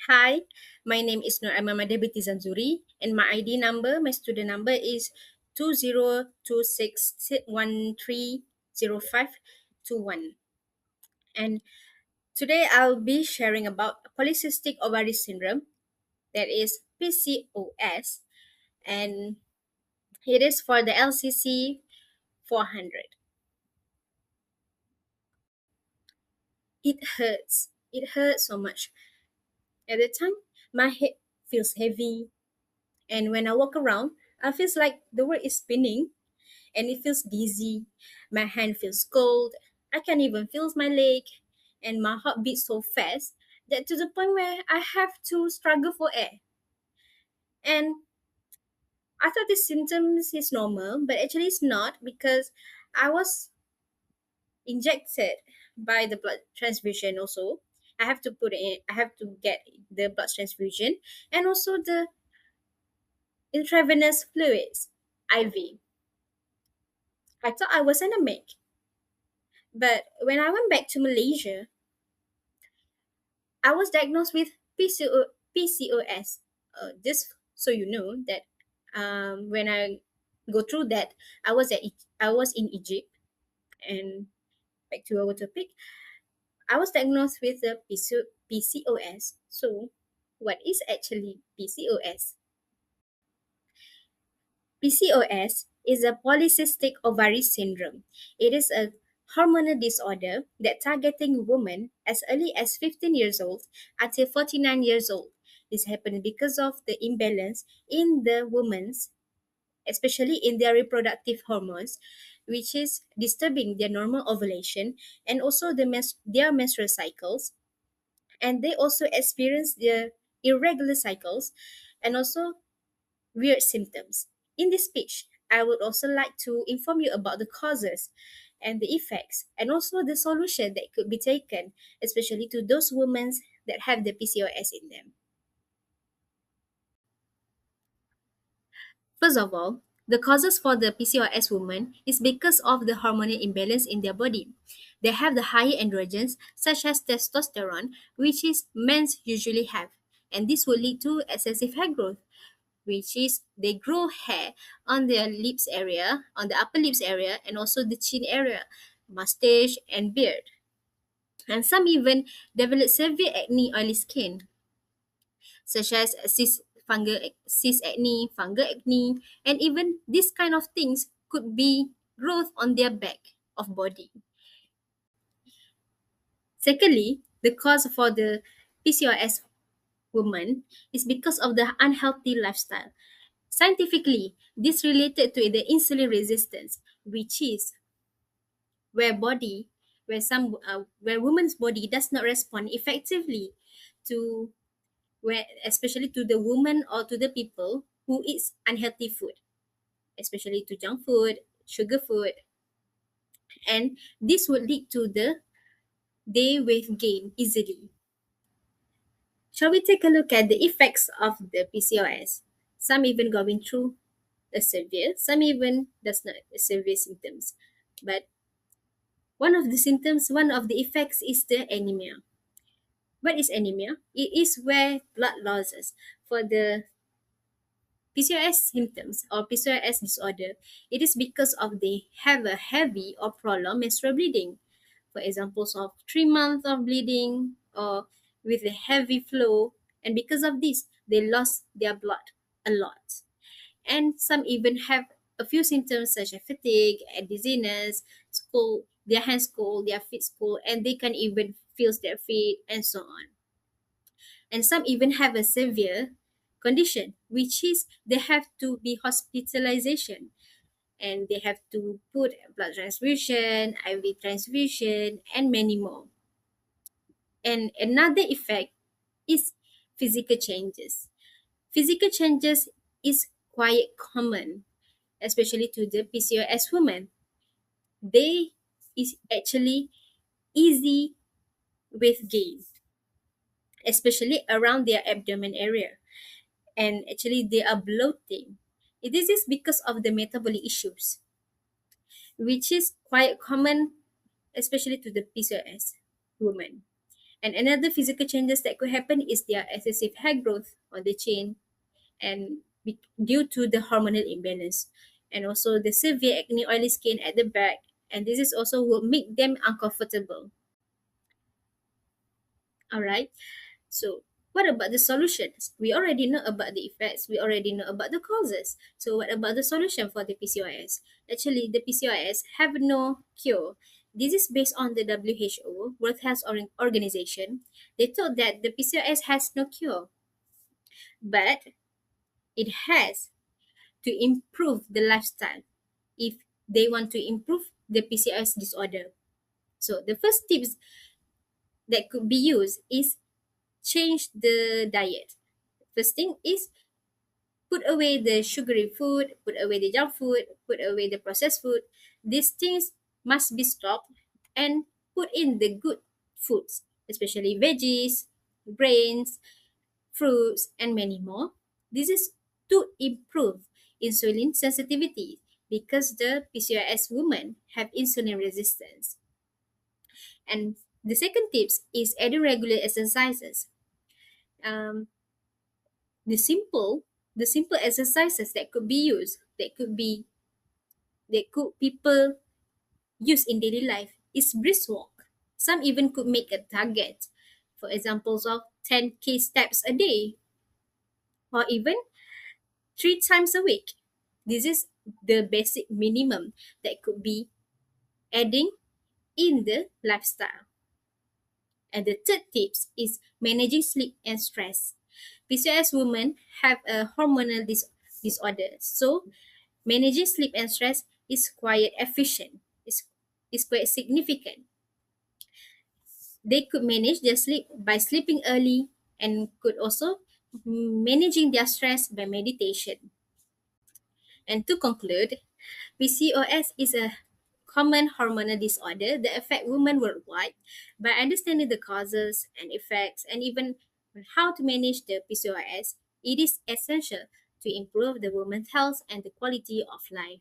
Hi, my name is Nur Amamada binti Zanzuri, and my ID number, my student number is 2026130521. And today I'll be sharing about polycystic ovary syndrome, that is PCOS, and it is for the LCC 400. It hurts. It hurts so much. At the time, my head feels heavy, and when I walk around, I feels like the world is spinning and it feels dizzy. My hand feels cold. I can't even feel my leg, and my heart beats so fast that to the point where I have to struggle for air. And I thought this symptoms is normal, but actually it's not because I was injected by the blood transfusion also. I have to put it in, I have to get the blood transfusion and also the intravenous fluids, IV. I thought I was anemic, but when I went back to Malaysia, I was diagnosed with PCOS. Just so you know that when I go through that, I was in Egypt, and back to our topic, I was diagnosed with the PCOS. So, what is actually PCOS? PCOS is a polycystic ovary syndrome. It is a hormonal disorder that targeting women as early as 15 years old until 49 years old. This happens because of the imbalance in the women's, especially in their reproductive hormones, which is disturbing their normal ovulation and also their menstrual cycles. And they also experience their irregular cycles and also weird symptoms. In this speech, I would also like to inform you about the causes and the effects and also the solution that could be taken, especially to those women that have the PCOS in them. First of all, the causes for the PCOS woman is because of the hormonal imbalance in their body. They have the higher androgens such as testosterone, which is men's usually have, and this will lead to excessive hair growth, which is they grow hair on their lips area, on the upper lips area, and also the chin area, mustache, and beard. And some even develop severe acne oily skin, such as cis acne, fungal acne, and even these kind of things could be growth on their back of body. Secondly, the cause for the PCOS woman is because of the unhealthy lifestyle. Scientifically, this related to the insulin resistance, which is where body, where woman's body does not respond effectively to where, especially to the woman or to the people who eats unhealthy food, especially to junk food, sugar food, and this would lead to the day weight gain easily. Shall we take a look at the effects of the PCOS? Some even going through the severe, some even does not severe symptoms. But one of the symptoms, one of the effects is the anemia. What is anemia? It is where blood losses for the PCOS symptoms or PCOS disorder. It is because of they have a heavy or prolonged menstrual bleeding. For examples of 3 months of bleeding or with a heavy flow, and because of this, they lost their blood a lot. And some even have a few symptoms such as fatigue and dizziness, cold, their hands cold, their feet cold, and they can even feel their feet and so on. And some even have a severe condition, which is they have to be hospitalization and they have to put blood transfusion, IV transfusion, and many more. And another effect is physical changes. Physical changes is quite common, especially to the PCOS women. They is actually easy with gain, especially around their abdomen area. And actually they are bloating. This is because of the metabolic issues, which is quite common, especially to the PCOS women. And another physical changes that could happen is their excessive hair growth on the chin and due to the hormonal imbalance, and also the severe acne oily skin at the back, and this is also will make them uncomfortable. All right. So what about the solutions? We already know about the effects. We already know about the causes. So what about the solution for the PCOS? Actually, the PCOS have no cure. This is based on the WHO, World Health Organization. They thought that the PCOS has no cure, but it has to improve the lifestyle if they want to improve the PCOS disorder. So the first tips that could be used is change the diet. First thing is put away the sugary food, put away the junk food, put away the processed food. These things must be stopped and put in the good foods, especially veggies, grains, fruits, and many more. This is to improve insulin sensitivity because the PCOS women have insulin resistance. And the second tips is adding regular exercises. Um, the simple the simple exercises that could be used that could people use in daily life is brisk walk. Some even could make a target, for examples of 10K steps a day or even 3 times a week. This is the basic minimum that could be adding in the lifestyle. And the third tips is managing sleep and stress. PCOS women have a hormonal disorder, so managing sleep and stress is quite efficient, is quite significant. They could manage their sleep by sleeping early and could also managing their stress by meditation. And to conclude, PCOS is a common hormonal disorder that affect women worldwide. By understanding the causes and effects and even how to manage the PCOS, it is essential to improve the woman's health and the quality of life.